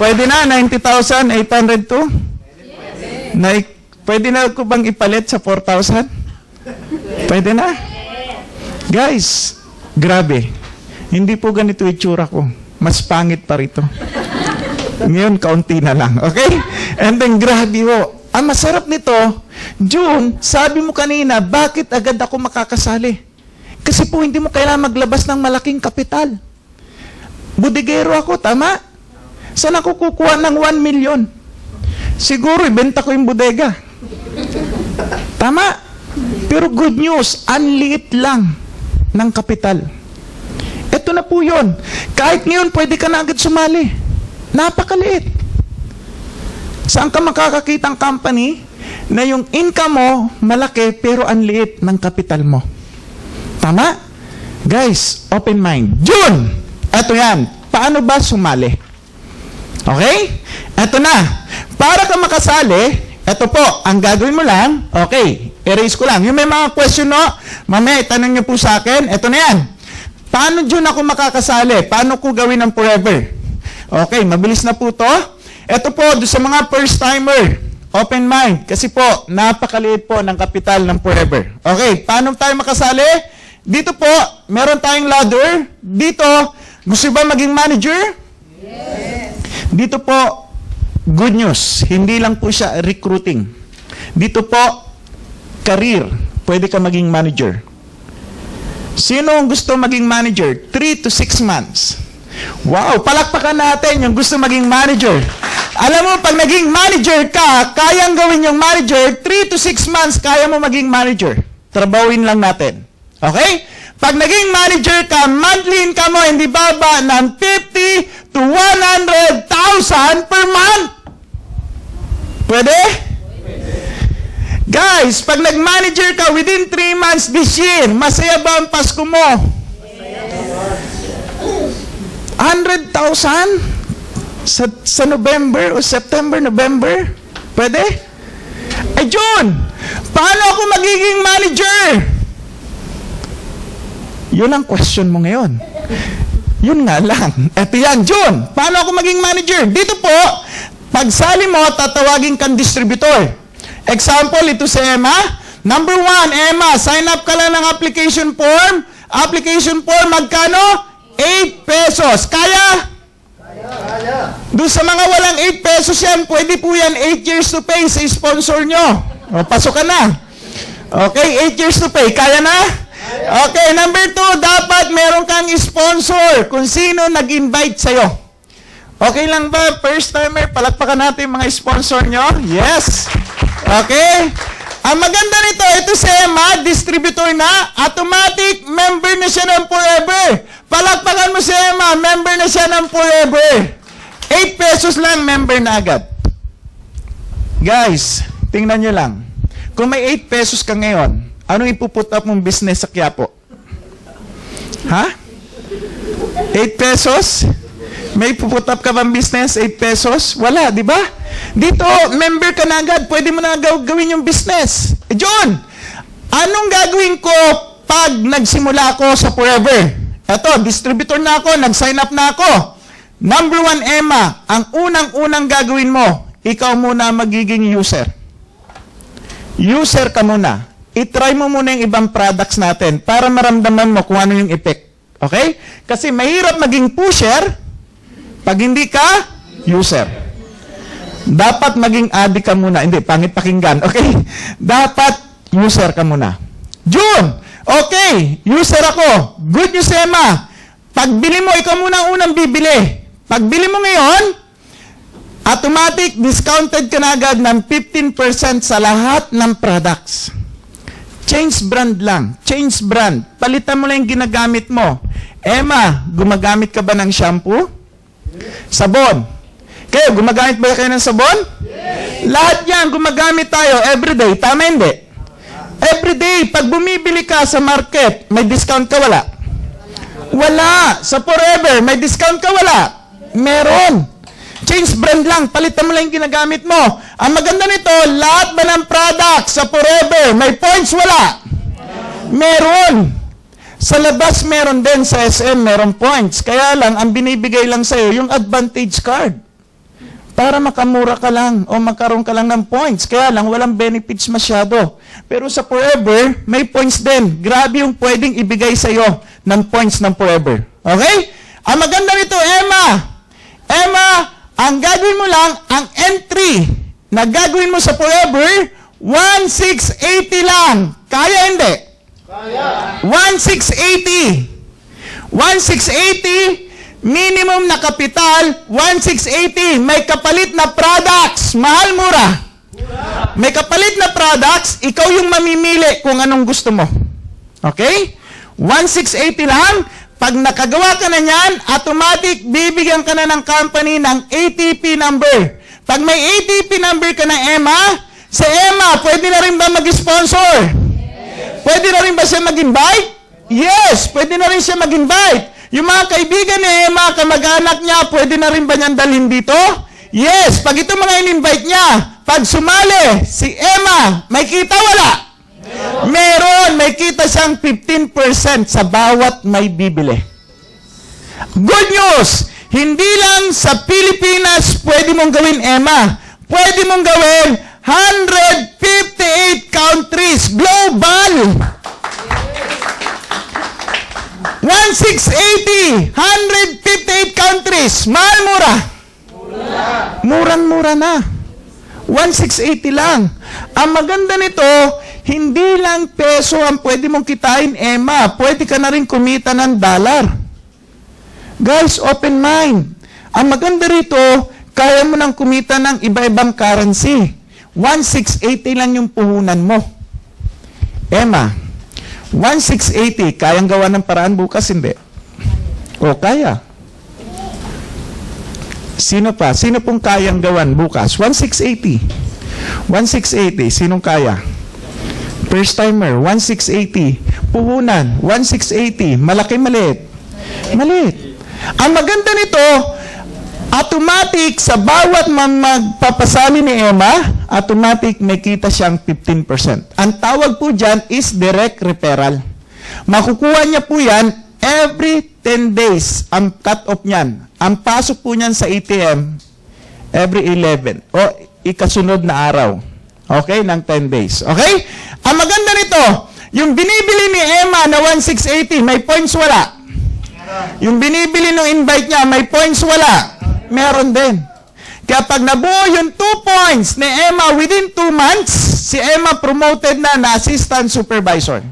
Pwede na, 90,802? Pwede na ko bang ipalit sa 4,000? Pwede na? Guys, grabe. Hindi po ganito itsura ko. Mas pangit pa rito. Ngayon, kaunti na lang. Okay? And then, grabe ho. Ang masarap nito, June, sabi mo kanina, bakit agad ako makakasali? Kasi po, hindi mo kailangan maglabas ng malaking kapital. Budegero ako, tama? Saan ako kukuha ng 1 million? Siguro, ibenta ko yung bodega. Tama? Pero good news, ang liit lang ng kapital. Ito na po yun. Kahit ngayon, pwede ka na agad sumali. Napakaliit. Saan ka makakakitang company na yung income mo malaki pero ang liit ng kapital mo? Tama? Guys, open mind. June! Ito yan. Paano ba sumali? Okay? Ito na. Para ka makasali, ito po, ang gagawin mo lang, okay, erase ko lang. Yung may mga question, no? Mamaya, itanong nyo po sa akin. Ito na yan. Paano, June, ako makakasali? Paano ko gawin ng forever? Okay, mabilis na po to. Ito po, doon sa mga first-timer, open mind. Kasi po, napakaliit po ng kapital ng forever. Okay, paano tayo makasali? Dito po, meron tayong ladder. Dito, gusto ba maging manager? Yes. Dito po, good news. Hindi lang po siya recruiting. Dito po, career. Pwede ka maging manager. Sino ang gusto maging manager? 3 to 6 months. Wow, palakpakan natin yung gusto maging manager. Alam mo, pag naging manager ka, kayang gawin yung manager, 3 to 6 months, kaya mo maging manager. Trabawin lang natin. Okay? Pag naging manager ka, monthly income mo hindi baba ng 50 to 100,000 per month. Pwede? Guys, pag nag-manager ka within 3 months this year, masaya ba ang Pasko mo? 100,000? Sa November o September, November? Pwede? Ay, June! Paano ako magiging manager? Yun ang question mo ngayon. Yun nga lang. Eto yan, June. Paano ako maging manager? Dito po, pagsali mo, tatawagin kang distributor. Example, ito si Emma. Number 1, Emma, sign up ka lang ng application form. Application form, magkano? 8 pesos. Kaya? Doon sa mga walang 8 pesos yan, pwede po yan 8 years to pay sa sponsor nyo. O, pasok ka na. Okay, 8 years to pay. Kaya na? Okay, number 2, dapat meron kang sponsor kung sino nag-invite sa'yo. Okay lang ba? First timer, palakpakan natin mga sponsor nyo. Yes. Okay. Ang maganda nito, ito si Emma, distributor na, automatic member na siya ng forever. Palakpakan mo si Emma, member na siya ng forever. 8 pesos lang, member na agad. Guys, tingnan nyo lang. Kung may 8 pesos ka ngayon, anong ipuput up mong business sa Quiapo? Ha? 8 pesos? May ipuput up ka bang business? 8 pesos? Wala, di ba? Dito, member ka na agad. Pwede mo na gawin yung business. John, anong gagawin ko pag nagsimula ako sa forever? Eto, distributor na ako, nag-sign up na ako. Number 1, Emma, ang unang-unang gagawin mo, ikaw muna magiging user. User ka muna. I-try mo muna yung ibang products natin para maramdaman mo kung ano yung effect. Okay? Kasi mahirap maging pusher pag hindi ka user. Dapat maging addict ka muna. Hindi, pangit pakinggan. Okay? Dapat user ka muna. June! Okay, user ako. Good news, Emma. Pagbili mo, ikaw muna ang unang bibili. Pagbili mo ngayon, automatic discounted ka na agad ng 15% sa lahat ng products. Change brand lang. Change brand. Palitan mo lang yung ginagamit mo. Emma, gumagamit ka ba ng shampoo? Sabon. Kayo, gumagamit ba kayo ng sabon? Yes. Lahat yan, gumagamit tayo everyday. Tama hindi? Everyday, pag bumibili ka sa market, may discount ka, wala? Wala. Sa forever, may discount ka, wala? Meron. Change brand lang, palitan mo lang yung ginagamit mo. Ang maganda nito, lahat ba ng product sa forever, may points, wala? Meron. Sa labas, meron din. Sa SM, meron points. Kaya lang, ang binibigay lang sa'yo, yung advantage card. para makamura ka lang o magkaroon ka lang ng points. Kaya lang, walang benefits masyado. Pero sa Forever, may points din. Grabe yung pwedeng ibigay sa'yo ng points ng Forever. Okay? Ang maganda nito, Emma, ang gagawin mo lang, ang entry na gagawin mo sa Forever, 1,680 lang. Kaya hindi? Kaya. 1,680. 1,680, minimum na kapital, 1,680. May kapalit na products. Mahal, mura. May kapalit na products, ikaw yung mamimili kung anong gusto mo. Okay? 1,680 lang. Pag nakagawa ka na niyan, automatic, bibigyan ka na ng company ng ATP number. Pag may ATP number ka na, Emma, si Emma, pwede na rin ba mag-sponsor? Pwede na rin ba siya mag-invite? Yes, pwede na rin siya mag-invite. Yung mga kaibigan ni Emma, kamag-anak niya, pwede na rin ba niyang dalhin dito? Yes, pag ito mga in-invite niya, pag sumali, si Emma, may kita wala? Meron, may kita siyang 15% sa bawat may bibili. Good news! Hindi lang sa Pilipinas pwede mong gawin, Emma. Pwede mong gawin 158 countries, global. 1,680, 158 countries. Mahal, mura? Murang-mura na. 1,680 lang. Ang maganda nito, hindi lang peso ang pwede mong kitain, Emma. Pwede ka na rin kumita ng dollar. Guys, open mind. Ang maganda rito, kaya mo nang kumita ng iba-ibang currency. 1,680 lang yung puhunan mo. Emma, 1,680, kayang gawa ng paraan bukas, hindi? O, kaya. Sino pa? Sino pong kayang gawan bukas? 1,680. 1,680, sinong kaya? First timer, 1,680. Puhunan, 1,680. Malaki, maliit? Maliit. Ang maganda nito, automatic sa bawat magpapasali ni Emma, automatic may kita siyang 15%. Ang tawag po dyan is direct referral. Makukuha niya po yan every 10 days. Ang cut-off niyan. Ang pasok po niyan sa ATM every 11 o ikasunod na araw. Okay? Ng 10 days. Okay? Ang maganda nito, yung binibili ni Emma na 1,680, may points wala. Yung binibili ng invite niya, may points wala. Meron din. Kaya pag nabuo yung 2 points ni Emma within 2 months, si Emma promoted na assistant supervisor.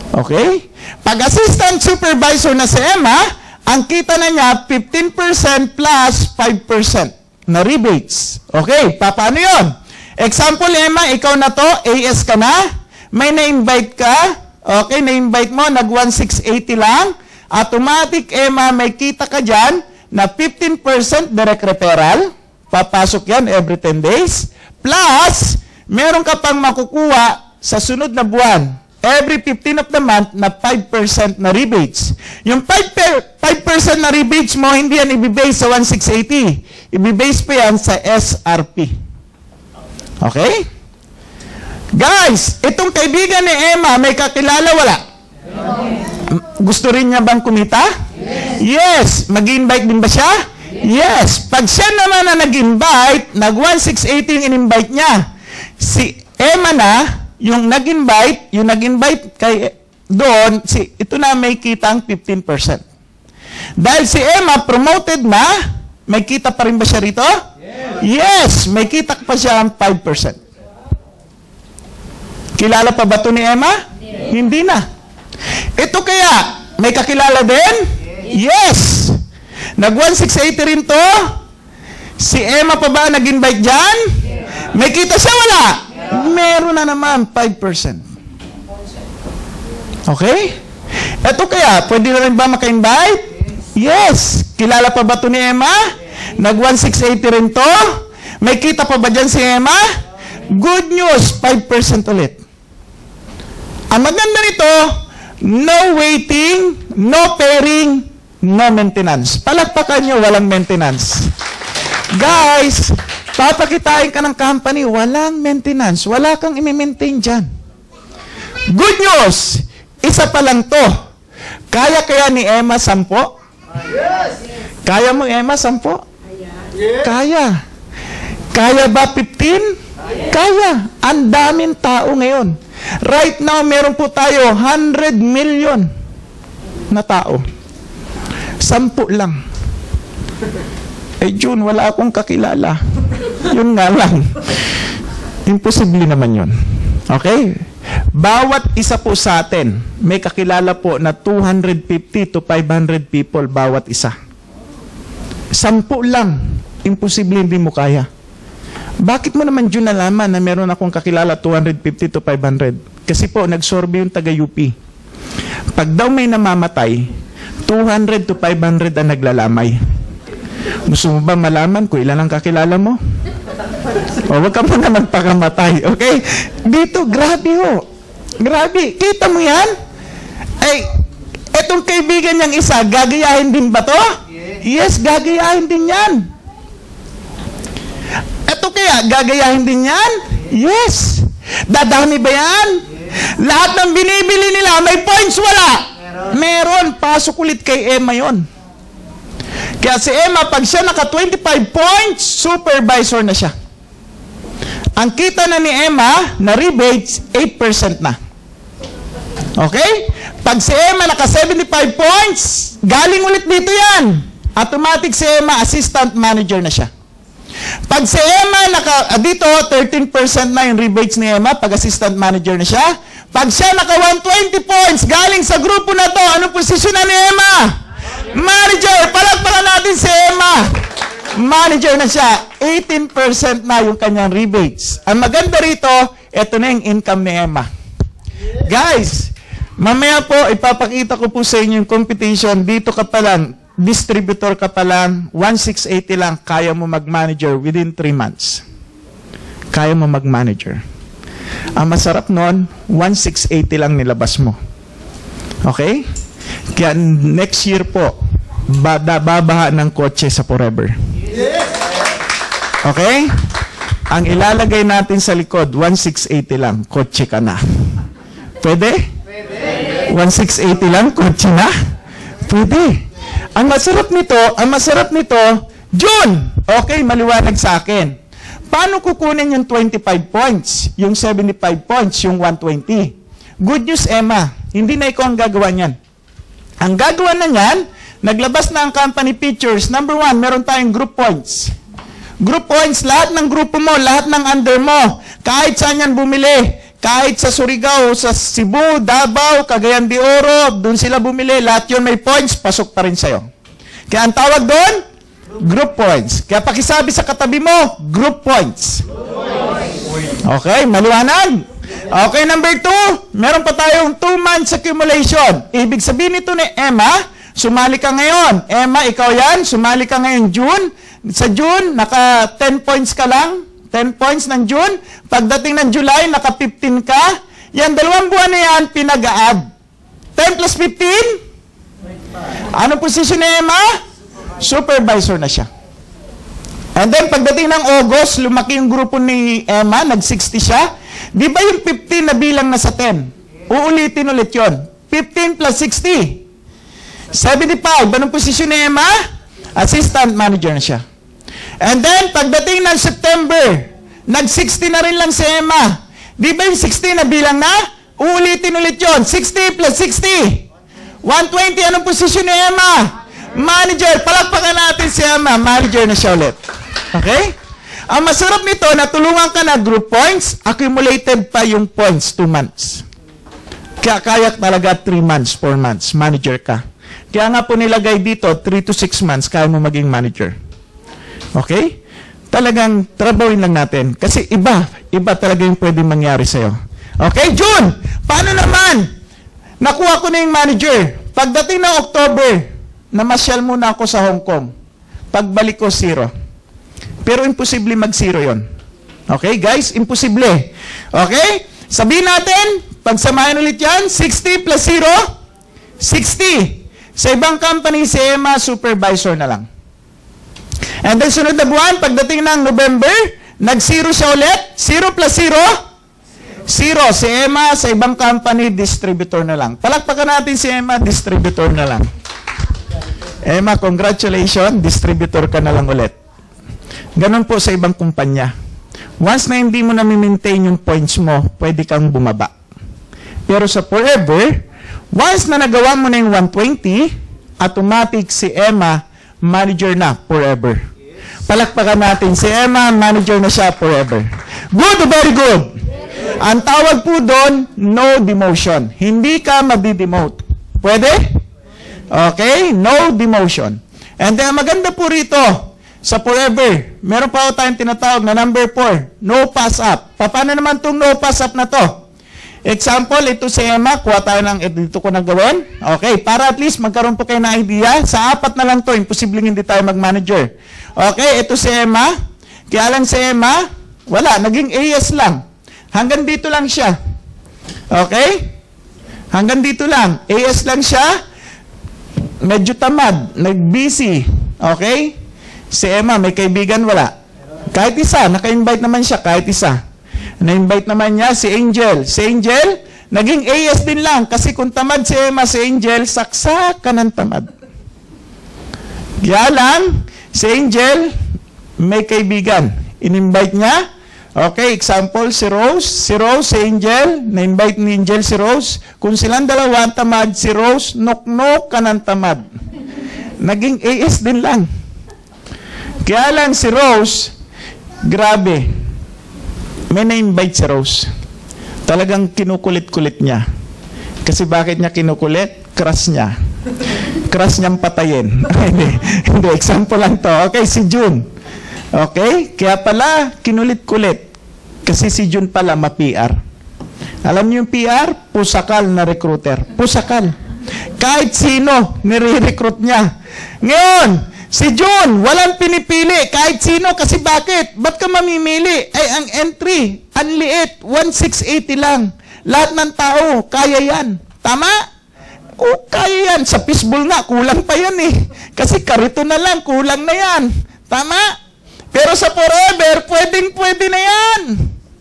Okay? Pag assistant supervisor na si Emma, ang kita na niya 15% plus 5% na rebates. Okay? Paano yun? Example, Emma, ikaw na to, AS ka na, may na-invite ka, okay, na-invite mo, nag-1,680 lang, automatic, Emma, may kita ka dyan, na 15% direct referral, papasok yan every 10 days, plus, meron ka pang makukuha sa sunod na buwan, every 15 of the month, na 5% na rebates. Yung 5% na rebates mo, hindi yan ibibase sa 1,680. Ibibase pa yan sa SRP. Okay? Guys, itong kaibigan ni Emma, may kakilala wala? Gusto rin niya bang kumita? Yes. Mag-invite din ba siya? Yes. Pag siya naman na nag-invite, nag-1,680 yung in-invite niya. Si Emma na, yung nag-invite kay doon, ito na may kitang 15%. Dahil si Emma promoted na, may kita pa rin ba siya rito? Yes. May kita pa siya ang 5%. Kilala pa ba ito ni Emma? Hindi na. Ito kaya, may kakilala din? Yes. Nag-1,680 rin to? Si Emma pa ba nag-invite dyan? May kita siya wala? Meron na naman 5%. Okay? Ito kaya, pwede na rin ba maka-invite? Yes. Kilala pa ba ito ni Emma? Nag-1,680 rin to? May kita pa ba dyan si Emma? Good news, 5% ulit. Ang maganda nito, no waiting, no pairing, no maintenance. Palakpakan nyo, walang maintenance. Guys, papakitain ka ng company, walang maintenance. Wala kang i-maintain dyan. Good news, isa pa lang to. Kaya ni Emma 10? Kaya mo, Emma, 10? Kaya. Kaya ba 15? Kaya. Ang daming tao ngayon. Right now, meron po tayo 100 million na tao. 10 lang. Eh, June, wala akong kakilala. Yun nga lang. Imposible naman yun. Okay? Bawat isa po sa atin, may kakilala po na 250 to 500 people bawat isa. 10 lang. Imposible hindi mo kaya. Bakit mo naman June nalaman na meron akong kakilala 250 to 500? Kasi po, nag-survey yung taga-UP. Pag daw may namamatay, 200 to 500 ang naglalamay. Gusto mo ba malaman kung ilan ang kakilala mo? O, wag ka muna magpakamatay, okay? Dito, grabe ho. Grabe. Kita mo yan? Ay, etong kaibigan niyang isa, gagayahin din ba to? Yes, gagayahin din yan. Eto kaya, gagayahin din yan? Yes. Dadami ba yan? Lahat ng binibili nila, may points wala? Meron. Pasok ulit kay Emma yon. Kaya si Emma, pag siya naka 25 points, supervisor na siya. Ang kita na ni Emma, na rebates, 8% na. Okay? Pag si Emma naka 75 points, galing ulit dito yan. Automatic si Emma, assistant manager na siya. Pag si Emma, dito, 13% na yung rebates ni Emma, pag assistant manager na siya. Pag siya naka 120 points, galing sa grupo na to, anong posisyon na ni Emma? Manager! Palagpakan natin si Emma. Manager na siya. 18% na yung kanyang rebates. Ang maganda rito, ito na yung income ni Emma. Guys, mamaya po, ipapakita ko po sa inyo yung competition. Dito ka pa lang, distributor ka pa lang, 1,680 lang, kaya mo mag-manager within 3 months. Kaya mo mag-manager. Ang masarap nun, 1,680 lang nilabas mo. Okay? Kaya next year po, babaha ng kotse sa Forever. Okay? Ang ilalagay natin sa likod, 1,680 lang, kotse ka na. Pwede? 1,680 lang, kotse na? Pwede. Ang masarap nito, June, okay, maliwanag sa akin. Paano kukunin yung 25 points, yung 75 points, yung 120? Good news, Emma, hindi na ikaw ang gagawa niyan. Ang gagawa na niyan, naglabas na ang company pictures. Number 1, meron tayong group points. Group points, lahat ng grupo mo, lahat ng under mo, kahit saan yan bumili, kahit sa Surigao, sa Cebu, Davao, Cagayan de Oro, doon sila bumili, lahat yun may points, pasok pa rin sa'yo. Kaya ang tawag doon, group points. Kaya pakisabi sa katabi mo, group points. Okay, maliwanag? Okay, number 2, meron pa tayong 2 months accumulation. Ibig sabihin nito ni Emma, sumali ka ngayon. Emma, ikaw yan, sumali ka ngayon June. Sa June, naka 10 points ka lang. 10 points ng June. Pagdating ng July, naka 15 ka. Yan, 2 buwan na yan, pinag-a-add. 10 plus 15? Anong position ni Emma? Supervisor na siya. And then, pagdating ng August, lumaki yung grupo ni Emma, nag-60 siya. Di ba yung 15 na bilang na sa 10? Uulitin ulit yun. 15 plus 60. 75. Anong posisyon ni Emma? Assistant manager na siya. And then, pagdating ng September, nag-60 na rin lang si Emma. Di ba yung 60 na bilang na? Uulitin ulit yun. 60 plus 60. 120. Anong posisyon ni Emma? Manager. Palakpakan natin si Emma. Manager na siya ulit. Okay? Ang masarap nito, natulungan ka na group points, accumulated pa yung points 2 months. Kaya talaga 3 months, 4 months, manager ka. Kaya nga po nilagay dito, 3 to 6 months, kaya mo maging manager. Okay? Talagang trabawin lang natin. Kasi iba talaga yung pwedeng mangyari sa'yo. Okay, June, paano naman? Nakuha ko na yung manager. Pagdating ng October, namasyal muna ako sa Hong Kong. Pagbalik ko, 0. Pero imposible mag-0 yon. Okay, guys? Imposible. Okay? Sabihin natin, pagsamahin ulit yan, 60 plus 0, 60. Sa ibang company, si Emma, supervisor na lang. And then, sunod na buwan, pagdating ng November, nag-0 siya ulit. 0 plus 0, 0. Si Emma, sa ibang company, distributor na lang. Palakpakan natin si Emma, distributor na lang. Emma, congratulations, distributor ka na lang ulit. Ganon po sa ibang kumpanya. Once na hindi mo na maintain yung points mo, pwede kang bumaba. Pero sa Forever, once na nagawa mo na yung 120, automatic si Emma, manager na forever. Palakpakan natin, si Emma, manager na siya forever. Good o very good? Ang tawag po doon, no demotion. Hindi ka madi-demote. Pwede? Okay? No demotion. And then, maganda po rito, sa forever, meron pa ako tayong tinatawag na number 4, no pass up. Paano naman itong no pass up na to? Example, ito si Emma, kuha tayo ng, dito ko nang gawin. Okay, para at least magkaroon po kayo na idea, sa 4 na lang to, imposibleng hindi tayo mag-manager. Okay, ito si Emma, kaya lang si Emma, wala, naging AS lang. Hanggang dito lang siya. Okay? Hanggang dito lang. AS lang siya, medyo tamad, nag-busy. Okay? Si Emma, may kaibigan, wala. Kahit isa, naka-invite naman siya, kahit isa. Na-invite naman niya si Angel. Si Angel, naging AS din lang. Kasi kung tamad si Emma, si Angel, saksakan ng tamad. Kaya lang, si Angel, may kaibigan. In-invite niya. Okay, example, si Rose. Si Rose, si Angel, na-invite ni Angel si Rose. Kung silang dalawa ang tamad, si Rose, nok-nok ka ng tamad. Naging AS din lang. Kaya lang si Rose, grabe, may na-invite si Rose. Talagang kinukulit-kulit niya. Kasi bakit niya kinukulit? Crush niya. Crush niyang patayin. Hindi, example lang to. Okay, si June. Okay? Kaya pala, kinulit-kulit. Kasi si June pala ma-PR. Alam niyo yung PR? Pusakal na recruiter. Pusakal. Kahit sino, nire-recruit niya. Ngayon, si June, walang pinipili, kahit sino, kasi bakit? Ba't ka mamimili? Ay, ang entry, ang liit, 1,680 lang. Lahat ng tao, kaya yan. Tama? O, kaya yan. Sa fishbowl nga, kulang pa yan eh. Kasi karito na lang, kulang na yan. Tama? Pero sa Forever, pwedeng-pwede na yan.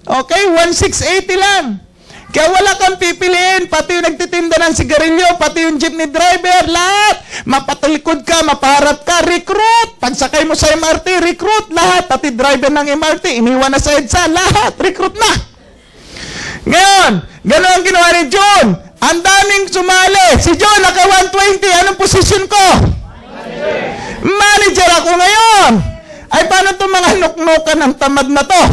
Okay, 1,680 lang. Kaya wala kang pipiliin, pati yung nagtitinda ng sigarilyo, pati yung jeepney driver, lahat. Mapatalikod ka, mapaharap ka, recruit. Pagsakay mo sa MRT, recruit lahat. Pati driver ng MRT, iniwan na sa EDSA, lahat, recruit na. Ngayon, gano'n ang ginawa ni John. Ang daming sumali. Si John, naka 120, anong posisyon ko? Manager ako ngayon. Ay, paano itong mga nuknukan ng tamad na to?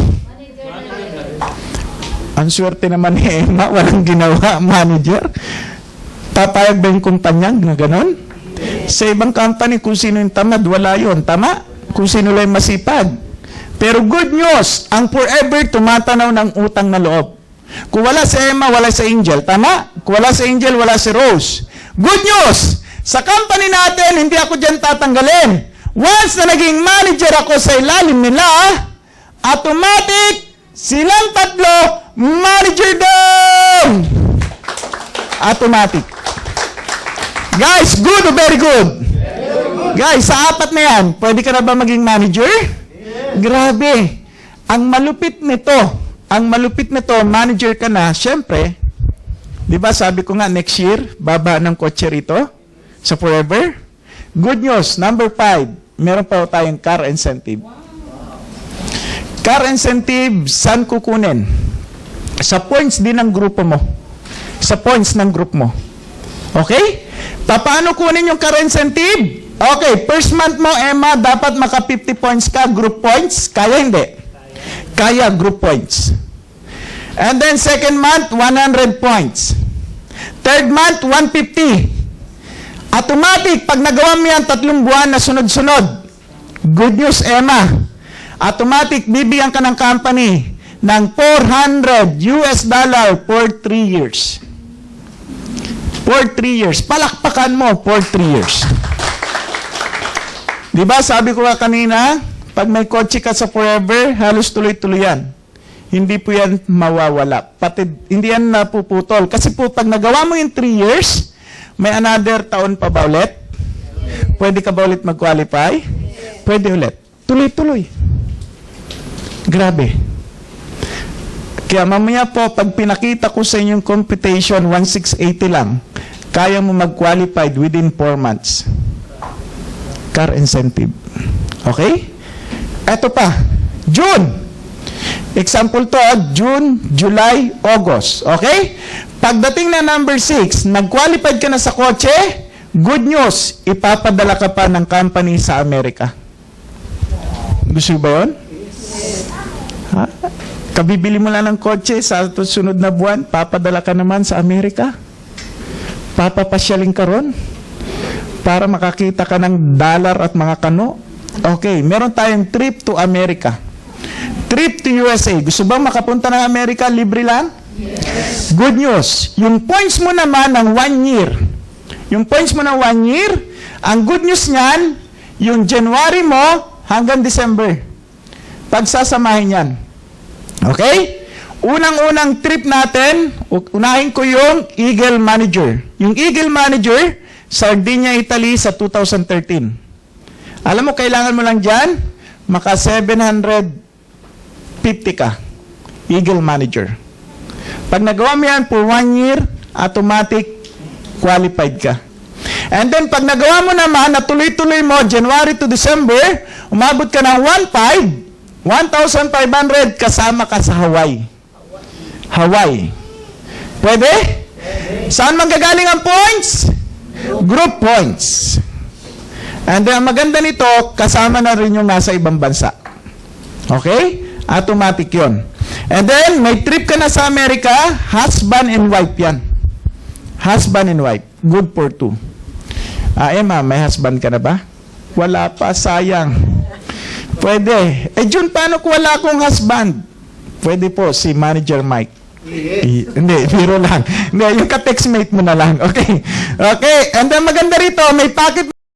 Ang swerte naman ni Emma, walang ginawa, manager. Papayag ba yung kumpanya na gano'n? Sa ibang company, kung sino yung tamad, wala yun. Tama? Kung sino lang masipag. Pero good news, ang Forever tumatanaw ng utang na loob. Kung wala si Emma, wala si Angel. Tama? Kung wala si Angel, wala si Rose. Good news, sa company natin, hindi ako dyan tatanggalin. Once na naging manager ako sa ilalim nila, automatic, silang tatlo, manager doon! Automatic. Guys, good or very good? Guys, sa 4 na yan, pwede ka na ba maging manager? Grabe. Ang malupit nito, manager ka na, syempre, di ba sabi ko nga, next year, baba ng kotse rito, sa Forever. Good news, number 5, meron pa tayong car incentive. Car incentive, saan kukunin? Sa points din ng grupo mo. Sa points ng group mo. Okay? Paano kunin yung car incentive? Okay, first month mo, Emma, dapat maka 50 points ka, group points. Kaya hindi? Kaya, group points. And then second month, 100 points. Third month, 150. Automatic, pag nagawa mo yan 3 buwan na sunod-sunod, good news, Emma. Automatic, bibigyan ka ng company ng $400 for 3 years. For 3 years. Palakpakan mo for 3 years. Diba, sabi ko nga kanina, pag may kotse ka sa Forever, halos tuloy-tuloy yan. Hindi po yan mawawala. Pati, hindi yan napuputol. Kasi po, pag nagawa mo yung 3 years, may another taon pa ba ulit? Pwede ka ba ulit mag-qualify? Pwede ulit. Tuloy-tuloy. Grabe. Kaya mamaya po, pag pinakita ko sa inyong computation, 1,680 lang, kaya mo mag-qualified within 4 months. Car incentive. Okay? Eto pa, June. Example to, June, July, August. Okay? Pagdating na number 6, nag-qualified ka na sa kotse, good news, ipapadala ka pa ng company sa Amerika. Gusto ba yun? Ha? Kabibili mo lang ng kotse, sa sunod na buwan, papadala ka naman sa Amerika. Papapasyaling ka ron para makakita ka ng dollar at mga kano. Okay, meron tayong trip to America. Trip to USA. Gusto bang makapunta ng Amerika? Libre lang? Yes. Good news. Yung points mo naman ng 1 year. Yung points mo ng 1 year, ang good news niyan, yung January mo hanggang December. Pagsasamahin yan. Okay? Unang-unang trip natin, unahin ko yung Eagle Manager. Yung Eagle Manager, Sardinia, Italy sa 2013. Alam mo, kailangan mo lang dyan, maka 750 ka. Eagle Manager. Pag nagawa mo yan for 1 year, automatic qualified ka. And then, pag nagawa mo naman, na tuloy-tuloy mo, January to December, umabot ka ng 1,500 kasama ka sa Hawaii. Hawaii. Pwede? Saan manggagaling ang points? Group points. And then, ang maganda nito, kasama na rin yung nasa ibang bansa. Okay? Automatic yon. And then, may trip ka na sa Amerika, husband and wife yan. Husband and wife. Good for 2. Emma, may husband ka na ba? Wala pa, sayang. Pwede. Jun, paano kung wala akong husband? Pwede po, si Manager Mike. Hindi, biro lang. Hindi, yung ka-textmate mo na lang. Okay. Okay. And then, maganda rito, may packet